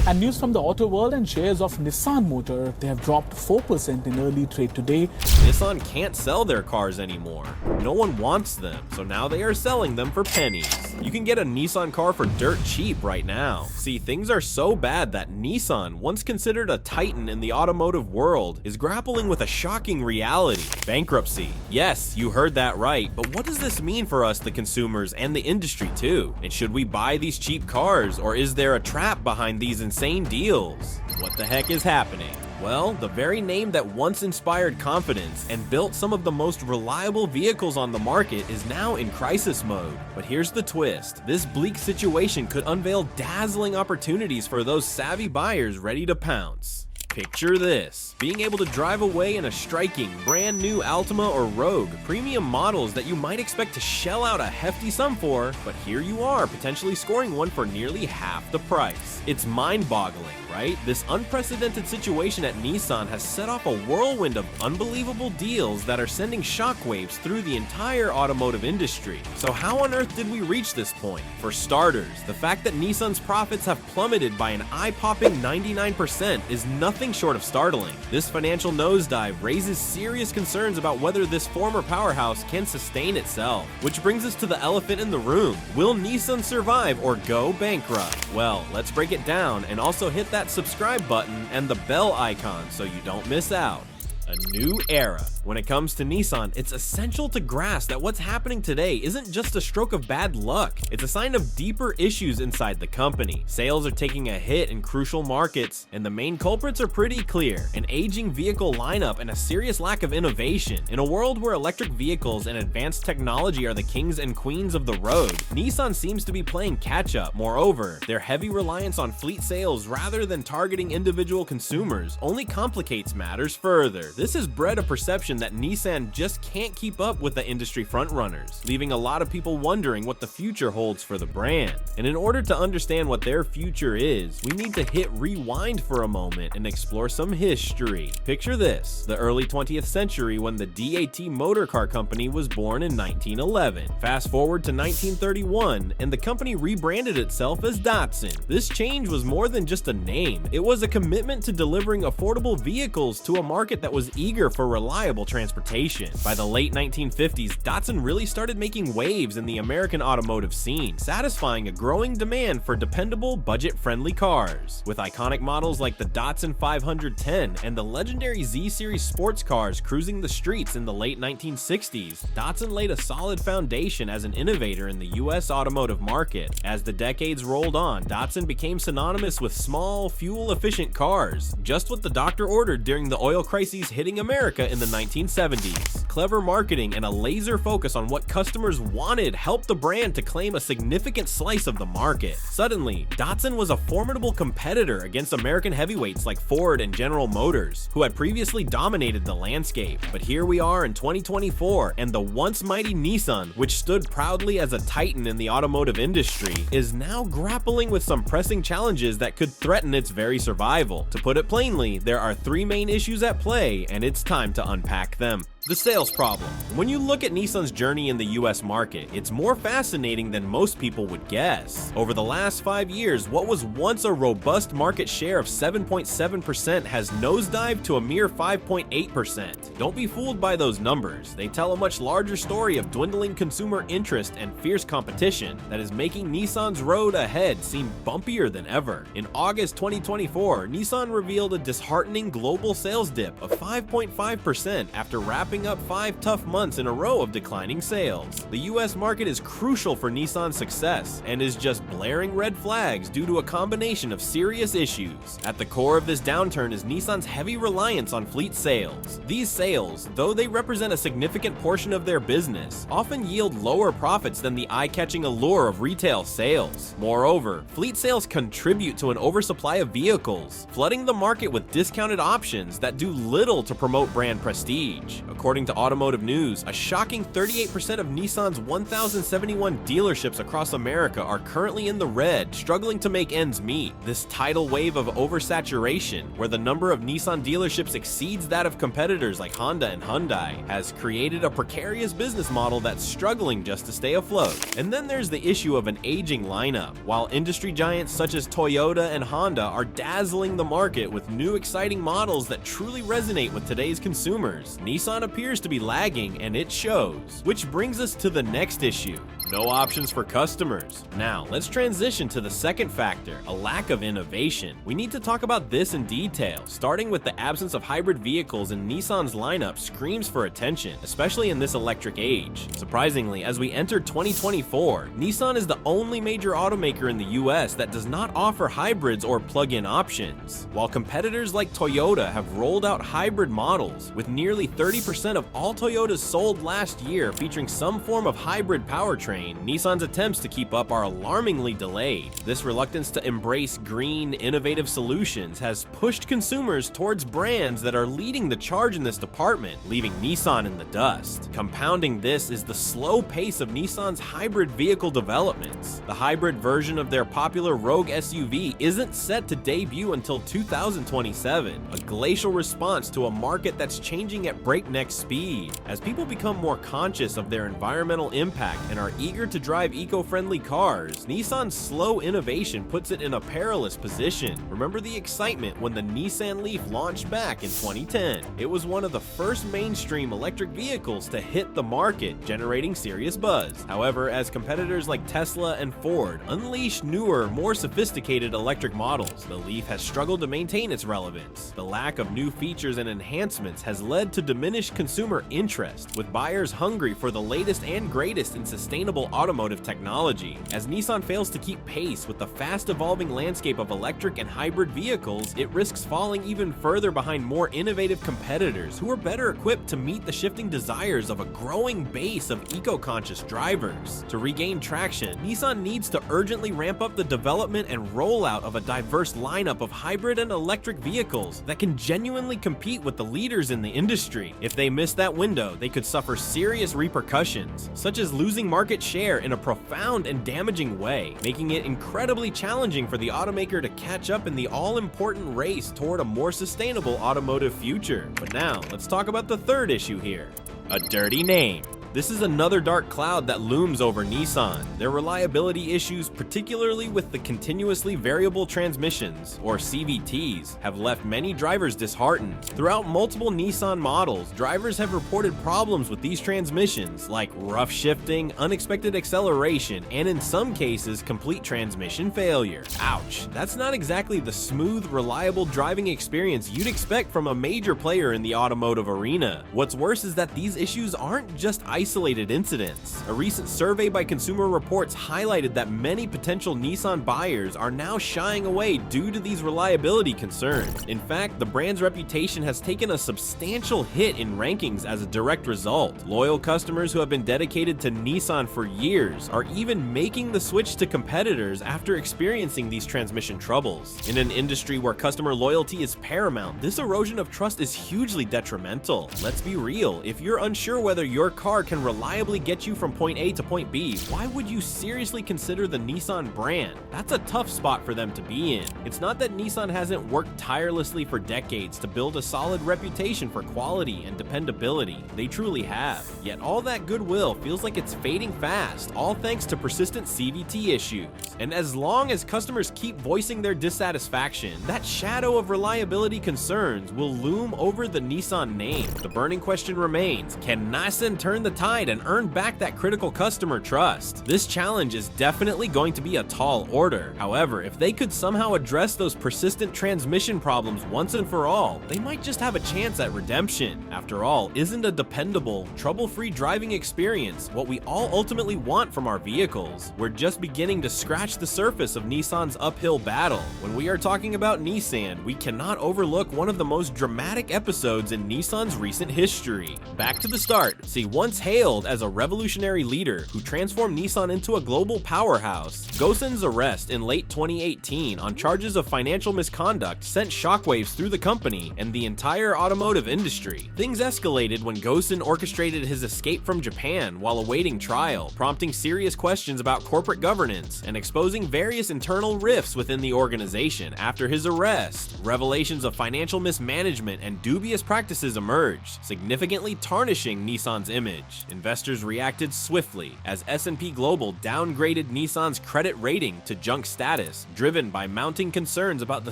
And news from the auto world, and shares of Nissan Motor, they have dropped 4% in early trade today. Nissan can't sell their cars anymore. No one wants them, so now they are selling them for pennies. You can get a Nissan car for dirt cheap right now. See, things are so bad that Nissan, once considered a titan in the automotive world, is grappling with a shocking reality: bankruptcy. Yes, you heard that right, but what does this mean for us, the consumers, and the industry too? And should we buy these cheap cars, or is there a trap behind these insane deals? What the heck is happening? Well, the very name that once inspired confidence and built some of the most reliable vehicles on the market is now in crisis mode. But here's the twist: this bleak situation could unveil dazzling opportunities for those savvy buyers ready to pounce. Picture this: being able to drive away in a striking, brand new Altima or Rogue, premium models that you might expect to shell out a hefty sum for, but here you are potentially scoring one for nearly half the price. It's mind-boggling, right? This unprecedented situation at Nissan has set off a whirlwind of unbelievable deals that are sending shockwaves through the entire automotive industry. So how on earth did we reach this point? For starters, the fact that Nissan's profits have plummeted by an eye-popping 99% is nothing short of startling. This financial nosedive raises serious concerns about whether this former powerhouse can sustain itself. Which brings us to the elephant in the room: will Nissan survive or go bankrupt? Well, let's break it down, and also hit that subscribe button and the bell icon so you don't miss out. A new era. When it comes to Nissan, it's essential to grasp that what's happening today isn't just a stroke of bad luck. It's a sign of deeper issues inside the company. Sales are taking a hit in crucial markets, and the main culprits are pretty clear: an aging vehicle lineup and a serious lack of innovation. In a world where electric vehicles and advanced technology are the kings and queens of the road, Nissan seems to be playing catch-up. Moreover, their heavy reliance on fleet sales rather than targeting individual consumers only complicates matters further. This has bred a perception that Nissan just can't keep up with the industry frontrunners, leaving a lot of people wondering what the future holds for the brand. And in order to understand what their future is, we need to hit rewind for a moment and explore some history. Picture this: the early 20th century, when the DAT motor car company was born in 1911. Fast forward to 1931, and the company rebranded itself as Datsun. This change was more than just a name. It was a commitment to delivering affordable vehicles to a market that was eager for reliable transportation. By the late 1950s, Datsun really started making waves in the American automotive scene, satisfying a growing demand for dependable, budget-friendly cars. With iconic models like the Datsun 510 and the legendary Z-Series sports cars cruising the streets in the late 1960s, Datsun laid a solid foundation as an innovator in the US automotive market. As the decades rolled on, Datsun became synonymous with small, fuel-efficient cars, just what the doctor ordered during the oil crises hitting America in the 1970s. Clever marketing and a laser focus on what customers wanted helped the brand to claim a significant slice of the market. Suddenly, Datsun was a formidable competitor against American heavyweights like Ford and General Motors, who had previously dominated the landscape. But here we are in 2024, and the once mighty Nissan, which stood proudly as a titan in the automotive industry, is now grappling with some pressing challenges that could threaten its very survival. To put it plainly, there are three main issues at play, and it's time to unpack them. The sales problem. When you look at Nissan's journey in the US market, it's more fascinating than most people would guess. Over the last 5 years, what was once a robust market share of 7.7% has nosedived to a mere 5.8%. Don't be fooled by those numbers. They tell a much larger story of dwindling consumer interest and fierce competition that is making Nissan's road ahead seem bumpier than ever. In August 2024, Nissan revealed a disheartening global sales dip of 5.5% after wrapping up 5 tough months in a row of declining sales. The US market is crucial for Nissan's success and is just blaring red flags due to a combination of serious issues. At the core of this downturn is Nissan's heavy reliance on fleet sales. These sales, though they represent a significant portion of their business, often yield lower profits than the eye-catching allure of retail sales. Moreover, fleet sales contribute to an oversupply of vehicles, flooding the market with discounted options that do little to promote brand prestige. According to Automotive News, a shocking 38% of Nissan's 1,071 dealerships across America are currently in the red, struggling to make ends meet. This tidal wave of oversaturation, where the number of Nissan dealerships exceeds that of competitors like Honda and Hyundai, has created a precarious business model that's struggling just to stay afloat. And then there's the issue of an aging lineup. While industry giants such as Toyota and Honda are dazzling the market with new exciting models that truly resonate with today's consumers, Nissan appears to be lagging, and it shows. Which brings us to the next issue: no options for customers. Now, let's transition to the second factor, a lack of innovation. We need to talk about this in detail, starting with the absence of hybrid vehicles in Nissan's lineup screams for attention, especially in this electric age. Surprisingly, as we enter 2024, Nissan is the only major automaker in the US that does not offer hybrids or plug-in options. While competitors like Toyota have rolled out hybrid models, with nearly 30% of all Toyotas sold last year featuring some form of hybrid powertrain, Nissan's attempts to keep up are alarmingly delayed. This reluctance to embrace green, innovative solutions has pushed consumers towards brands that are leading the charge in this department, leaving Nissan in the dust. Compounding this is the slow pace of Nissan's hybrid vehicle developments. The hybrid version of their popular Rogue SUV isn't set to debut until 2027, a glacial response to a market that's changing at breakneck speed. As people become more conscious of their environmental impact and are eager to drive eco-friendly cars, Nissan's slow innovation puts it in a perilous position. Remember the excitement when the Nissan Leaf launched back in 2010. It was one of the first mainstream electric vehicles to hit the market, generating serious buzz. However, as competitors like Tesla and Ford unleash newer, more sophisticated electric models, the Leaf has struggled to maintain its relevance. The lack of new features and enhancements has led to diminished consumer interest, with buyers hungry for the latest and greatest in sustainable automotive technology. As Nissan fails to keep pace with the fast-evolving landscape of electric and hybrid vehicles, it risks falling even further behind more innovative competitors who are better equipped to meet the shifting desires of a growing base of eco-conscious drivers. To regain traction, Nissan needs to urgently ramp up the development and rollout of a diverse lineup of hybrid and electric vehicles that can genuinely compete with the leaders in the industry. If they miss that window, they could suffer serious repercussions, such as losing market share in a profound and damaging way, making it incredibly challenging for the automaker to catch up in the all-important race toward a more sustainable automotive future. But now, let's talk about the third issue here: a dirty name. This is another dark cloud that looms over Nissan. Their reliability issues, particularly with the continuously variable transmissions, or CVTs, have left many drivers disheartened. Throughout multiple Nissan models, drivers have reported problems with these transmissions, like rough shifting, unexpected acceleration, and in some cases, complete transmission failure. Ouch, that's not exactly the smooth, reliable driving experience you'd expect from a major player in the automotive arena. What's worse is that these issues aren't just isolated incidents. A recent survey by Consumer Reports highlighted that many potential Nissan buyers are now shying away due to these reliability concerns. In fact, the brand's reputation has taken a substantial hit in rankings as a direct result. Loyal customers who have been dedicated to Nissan for years are even making the switch to competitors after experiencing these transmission troubles. In an industry where customer loyalty is paramount, this erosion of trust is hugely detrimental. Let's be real, if you're unsure whether your car can reliably get you from point A to point B, why would you seriously consider the Nissan brand? That's a tough spot for them to be in. It's not that Nissan hasn't worked tirelessly for decades to build a solid reputation for quality and dependability. They truly have. Yet all that goodwill feels like it's fading fast, all thanks to persistent CVT issues. And as long as customers keep voicing their dissatisfaction, that shadow of reliability concerns will loom over the Nissan name. The burning question remains: can Nissan turn the tide and earn back that critical customer trust? This challenge is definitely going to be a tall order. However, if they could somehow address those persistent transmission problems once and for all, they might just have a chance at redemption. After all, isn't a dependable, trouble-free driving experience what we all ultimately want from our vehicles? We're just beginning to scratch the surface of Nissan's uphill battle. When we are talking about Nissan, we cannot overlook one of the most dramatic episodes in Nissan's recent history. Back to the start. See, once hailed as a revolutionary leader who transformed Nissan into a global powerhouse. Gosen's arrest in late 2018 on charges of financial misconduct sent shockwaves through the company and the entire automotive industry. Things escalated when Gosen orchestrated his escape from Japan while awaiting trial, prompting serious questions about corporate governance and exposing various internal rifts within the organization. After his arrest, revelations of financial mismanagement and dubious practices emerged, significantly tarnishing Nissan's image. Investors reacted swiftly as S&P Global downgraded Nissan's credit rating to junk status, driven by mounting concerns about the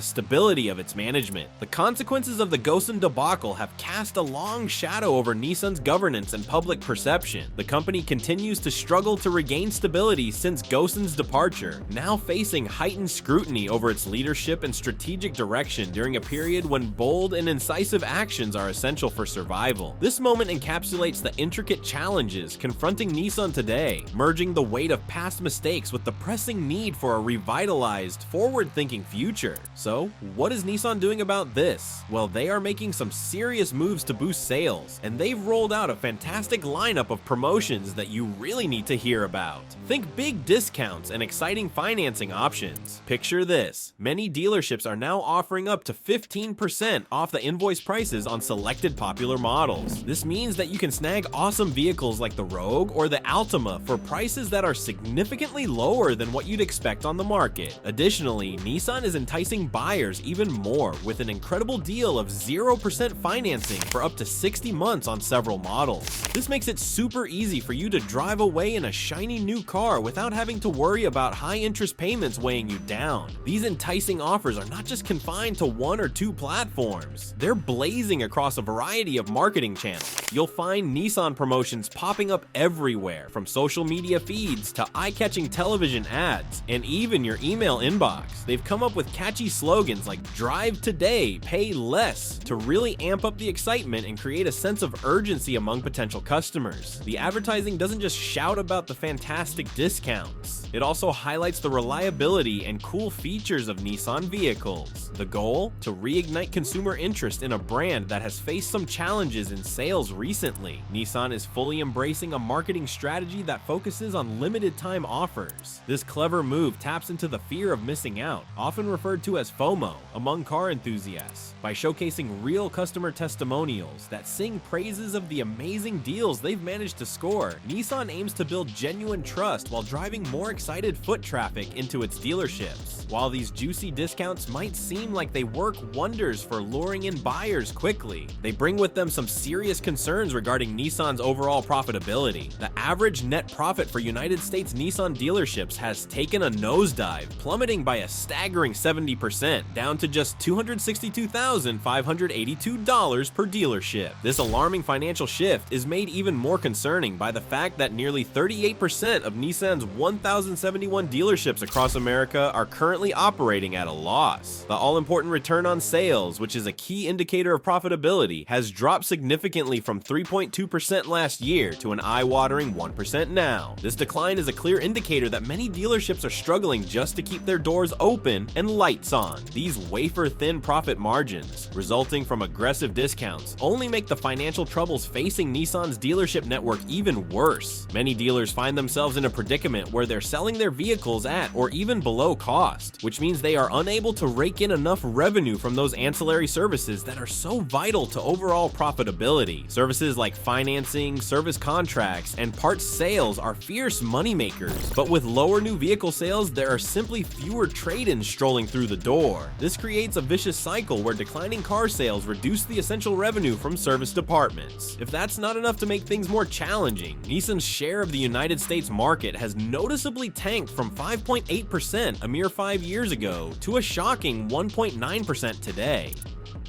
stability of its management. The consequences of the Gosen debacle have cast a long shadow over Nissan's governance and public perception. The company continues to struggle to regain stability since Gosen's departure, now facing heightened scrutiny over its leadership and strategic direction during a period when bold and incisive actions are essential for survival. This moment encapsulates the intricate challenges confronting Nissan today, merging the weight of past mistakes with the pressing need for a revitalized, forward-thinking future. So, what is Nissan doing about this? Well, they are making some serious moves to boost sales, and they've rolled out a fantastic lineup of promotions that you really need to hear about. Think big discounts and exciting financing options. Picture this: many dealerships are now offering up to 15% off the invoice prices on selected popular models. This means that you can snag awesome vehicles like the Rogue or the Altima for prices that are significantly lower than what you'd expect on the market. Additionally, Nissan is enticing buyers even more with an incredible deal of 0% financing for up to 60 months on several models. This makes it super easy for you to drive away in a shiny new car without having to worry about high interest payments weighing you down. These enticing offers are not just confined to one or two platforms. They're blazing across a variety of marketing channels. You'll find Nissan promotions popping up everywhere, from social media feeds to eye-catching television ads, and even your email inbox. They've come up with catchy slogans like "Drive today, pay less" to really amp up the excitement and create a sense of urgency among potential customers. The advertising doesn't just shout about the fantastic discounts. It also highlights the reliability and cool features of Nissan vehicles. The goal? To reignite consumer interest in a brand that has faced some challenges in sales recently. Nissan is fully embracing a marketing strategy that focuses on limited time offers. This clever move taps into the fear of missing out, often referred to as FOMO, among car enthusiasts, by showcasing real customer testimonials that sing praises of the amazing deals they've managed to score. Nissan aims to build genuine trust while driving more excited foot traffic into its dealerships. While these juicy discounts might seem like they work wonders for luring in buyers quickly, they bring with them some serious concerns regarding Nissan's overall profitability. The average net profit for United States Nissan dealerships has taken a nosedive, plummeting by a staggering 70%, down to just $262,582 per dealership. This alarming financial shift is made even more concerning by the fact that nearly 38% of Nissan's 1,071 dealerships across America are currently operating at a loss. The all-important return on sales, which is a key indicator of profitability, has dropped significantly from 3.2% last year to an eye-watering 1% now. This decline is a clear indicator that many dealerships are struggling just to keep their doors open and lights on. These wafer-thin profit margins, resulting from aggressive discounts, only make the financial troubles facing Nissan's dealership network even worse. Many dealers find themselves in a predicament where they're selling their vehicles at or even below cost, which means they are unable to rake in enough revenue from those ancillary services that are so vital to overall profitability. Services like financing, service contracts, and parts sales are fierce moneymakers, but with lower new vehicle sales, there are simply fewer trade-ins strolling through the door. This creates a vicious cycle where declining car sales reduce the essential revenue from service departments. If that's not enough to make things more challenging, Nissan's share of the United States market has noticeably tanked from 5.8% a mere 5 years ago to a shocking 1.9% today.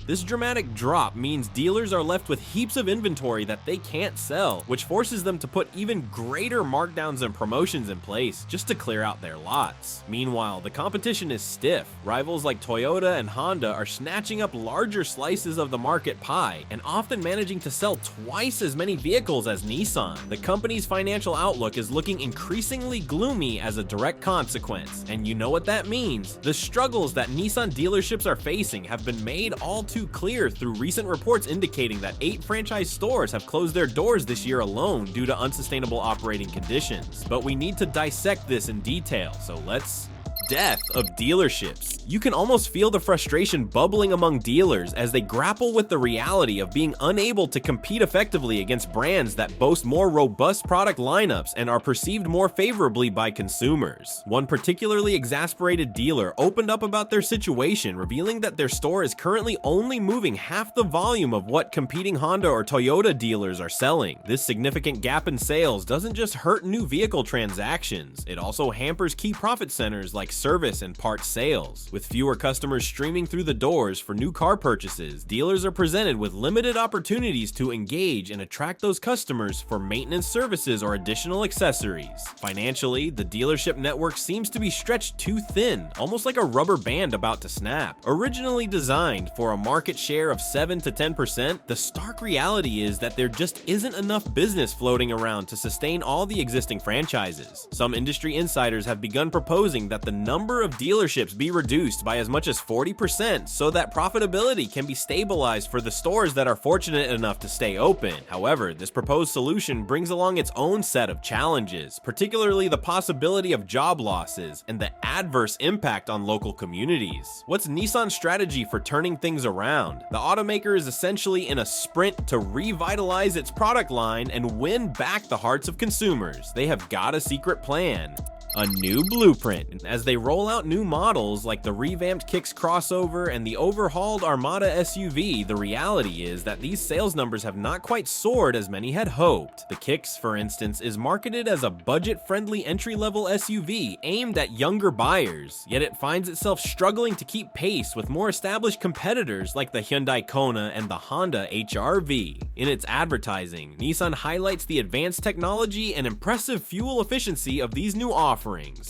This dramatic drop means dealers are left with heaps of inventory that they can't sell, which forces them to put even greater markdowns and promotions in place just to clear out their lots. Meanwhile, the competition is stiff. Rivals like Toyota and Honda are snatching up larger slices of the market pie and often managing to sell twice as many vehicles as Nissan. The company's financial outlook is looking increasingly gloomy as a direct consequence. And you know what that means? The struggles that Nissan dealerships are facing have been made all too too clear through recent reports indicating that 8 franchise stores have closed their doors this year alone due to unsustainable operating conditions. But we need to dissect this in detail, so let's... Death of dealerships. You can almost feel the frustration bubbling among dealers as they grapple with the reality of being unable to compete effectively against brands that boast more robust product lineups and are perceived more favorably by consumers. One particularly exasperated dealer opened up about their situation, revealing that their store is currently only moving half the volume of what competing Honda or Toyota dealers are selling. This significant gap in sales doesn't just hurt new vehicle transactions, it also hampers key profit centers like service and parts sales. With fewer customers streaming through the doors for new car purchases, dealers are presented with limited opportunities to engage and attract those customers for maintenance services or additional accessories. Financially, the dealership network seems to be stretched too thin, almost like a rubber band about to snap. Originally designed for a market share of 7 to 10%, the stark reality is that there just isn't enough business floating around to sustain all the existing franchises. Some industry insiders have begun proposing that the number of dealerships be reduced by as much as 40% so that profitability can be stabilized for the stores that are fortunate enough to stay open. However, this proposed solution brings along its own set of challenges, particularly the possibility of job losses and the adverse impact on local communities. What's Nissan's strategy for turning things around? The automaker is essentially in a sprint to revitalize its product line and win back the hearts of consumers. They have got a secret plan. A new blueprint. As they roll out new models like the revamped Kicks crossover and the overhauled Armada SUV, the reality is that these sales numbers have not quite soared as many had hoped. The Kicks, for instance, is marketed as a budget-friendly entry-level SUV aimed at younger buyers, yet it finds itself struggling to keep pace with more established competitors like the Hyundai Kona and the Honda HR-V. In its advertising, Nissan highlights the advanced technology and impressive fuel efficiency of these new offerings.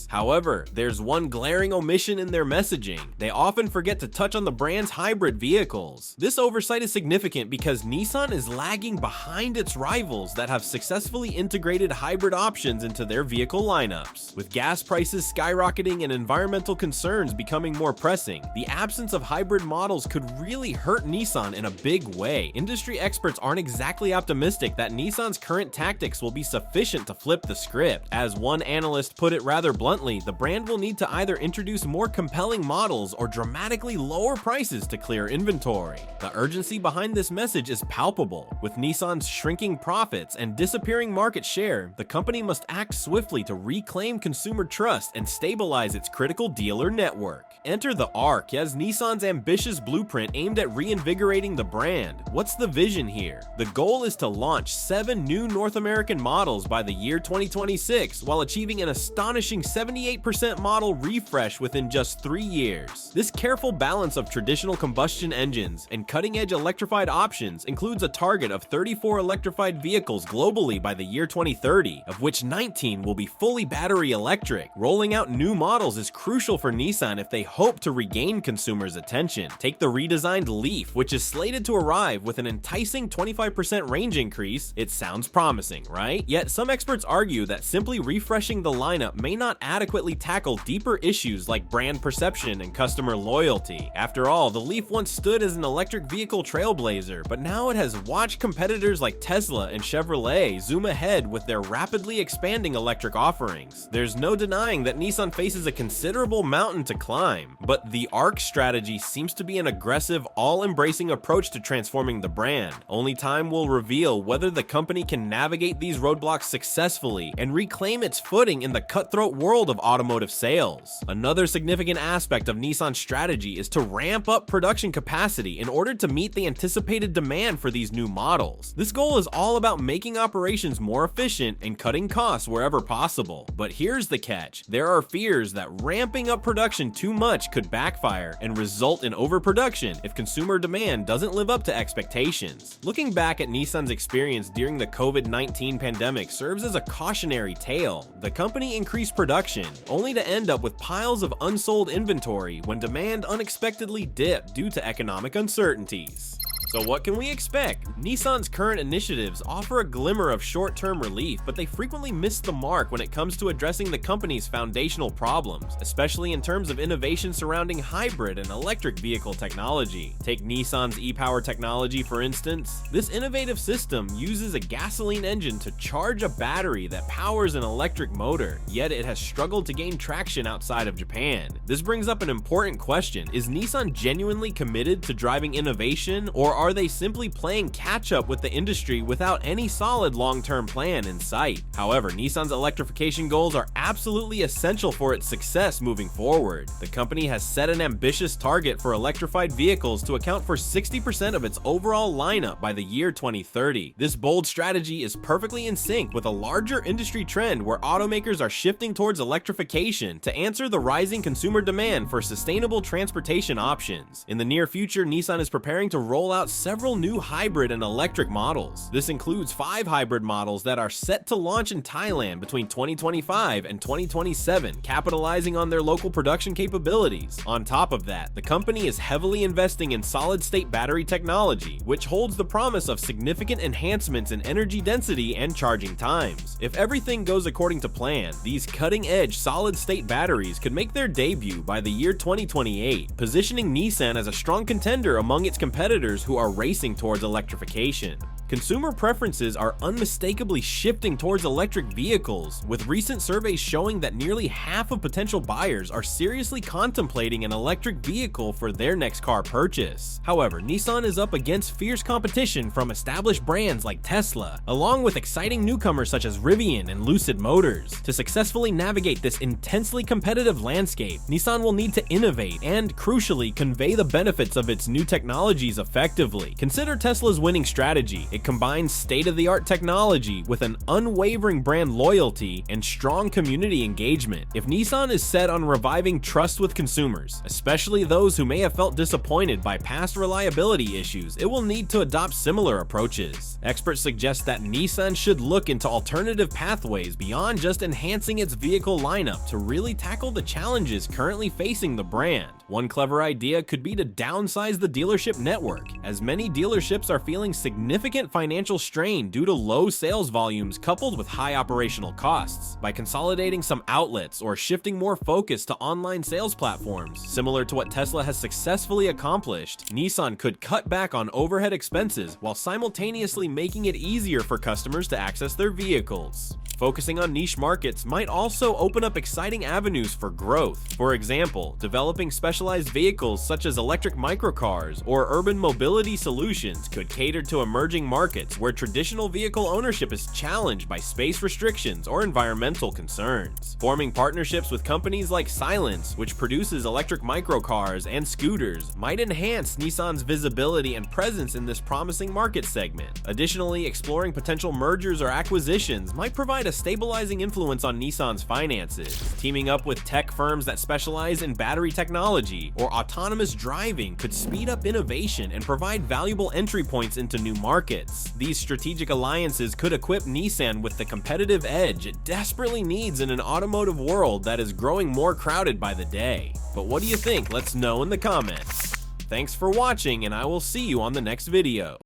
However, there's one glaring omission in their messaging. They often forget to touch on the brand's hybrid vehicles. This oversight is significant because Nissan is lagging behind its rivals that have successfully integrated hybrid options into their vehicle lineups. With gas prices skyrocketing and environmental concerns becoming more pressing, the absence of hybrid models could really hurt Nissan in a big way. Industry experts aren't exactly optimistic that Nissan's current tactics will be sufficient to flip the script. As one analyst put it rather bluntly, the brand will need to either introduce more compelling models or dramatically lower prices to clear inventory. The urgency behind this message is palpable. With Nissan's shrinking profits and disappearing market share, the company must act swiftly to reclaim consumer trust and stabilize its critical dealer network. Enter the Arc as Nissan's ambitious blueprint aimed at reinvigorating the brand. What's the vision here? The goal is to launch 7 new North American models by the year 2026 while achieving an astonishing 78% model refresh within just 3 years. This careful balance of traditional combustion engines and cutting-edge electrified options includes a target of 34 electrified vehicles globally by the year 2030, of which 19 will be fully battery electric. Rolling out new models is crucial for Nissan if they hope to regain consumers' attention. Take the redesigned Leaf, which is slated to arrive with an enticing 25% range increase. It sounds promising, right? Yet some experts argue that simply refreshing the lineup may not adequately tackle deeper issues like brand perception and customer loyalty. After all, the Leaf once stood as an electric vehicle trailblazer, but now it has watched competitors like Tesla and Chevrolet zoom ahead with their rapidly expanding electric offerings. There's no denying that Nissan faces a considerable mountain to climb, but the Arc strategy seems to be an aggressive, all-embracing approach to transforming the brand. Only time will reveal whether the company can navigate these roadblocks successfully and reclaim its footing in the cutthroat world of automotive sales. Another significant aspect of Nissan's strategy is to ramp up production capacity in order to meet the anticipated demand for these new models. This goal is all about making operations more efficient and cutting costs wherever possible. But here's the catch. There are fears that ramping up production too much could backfire and result in overproduction if consumer demand doesn't live up to expectations. Looking back at Nissan's experience during the COVID-19 pandemic serves as a cautionary tale. The company increased production, only to end up with piles of unsold inventory when demand unexpectedly dipped due to economic uncertainties. So what can we expect? Nissan's current initiatives offer a glimmer of short-term relief, but they frequently miss the mark when it comes to addressing the company's foundational problems, especially in terms of innovation surrounding hybrid and electric vehicle technology. Take Nissan's e-Power technology, for instance. This innovative system uses a gasoline engine to charge a battery that powers an electric motor, yet it has struggled to gain traction outside of Japan. This brings up an important question: is Nissan genuinely committed to driving innovation, or are they simply playing catch-up with the industry without any solid long-term plan in sight? However, Nissan's electrification goals are absolutely essential for its success moving forward. The company has set an ambitious target for electrified vehicles to account for 60% of its overall lineup by the year 2030. This bold strategy is perfectly in sync with a larger industry trend where automakers are shifting towards electrification to answer the rising consumer demand for sustainable transportation options. In the near future, Nissan is preparing to roll out several new hybrid and electric models. This includes 5 hybrid models that are set to launch in Thailand between 2025 and 2027, capitalizing on their local production capabilities. On top of that, the company is heavily investing in solid-state battery technology, which holds the promise of significant enhancements in energy density and charging times. If everything goes according to plan, these cutting-edge solid-state batteries could make their debut by the year 2028, positioning Nissan as a strong contender among its competitors who are racing towards electrification. Consumer preferences are unmistakably shifting towards electric vehicles, with recent surveys showing that nearly half of potential buyers are seriously contemplating an electric vehicle for their next car purchase. However, Nissan is up against fierce competition from established brands like Tesla, along with exciting newcomers such as Rivian and Lucid Motors. To successfully navigate this intensely competitive landscape, Nissan will need to innovate and, crucially, convey the benefits of its new technologies effectively. Consider Tesla's winning strategy. It combines state-of-the-art technology with an unwavering brand loyalty and strong community engagement. If Nissan is set on reviving trust with consumers, especially those who may have felt disappointed by past reliability issues, it will need to adopt similar approaches. Experts suggest that Nissan should look into alternative pathways beyond just enhancing its vehicle lineup to really tackle the challenges currently facing the brand. One clever idea could be to downsize the dealership network, as many dealerships are feeling significant financial strain due to low sales volumes coupled with high operational costs. By consolidating some outlets or shifting more focus to online sales platforms, similar to what Tesla has successfully accomplished, Nissan could cut back on overhead expenses while simultaneously making it easier for customers to access their vehicles. Focusing on niche markets might also open up exciting avenues for growth. For example, developing specialized vehicles such as electric microcars or urban mobility solutions could cater to emerging markets where traditional vehicle ownership is challenged by space restrictions or environmental concerns. Forming partnerships with companies like Silence, which produces electric microcars and scooters, might enhance Nissan's visibility and presence in this promising market segment. Additionally, exploring potential mergers or acquisitions might provide a stabilizing influence on Nissan's finances. Teaming up with tech firms that specialize in battery technology or autonomous driving could speed up innovation and provide valuable entry points into new markets. These strategic alliances could equip Nissan with the competitive edge it desperately needs in an automotive world that is growing more crowded by the day. But what do you think? Let's know in the comments. Thanks for watching, and I will see you on the next video.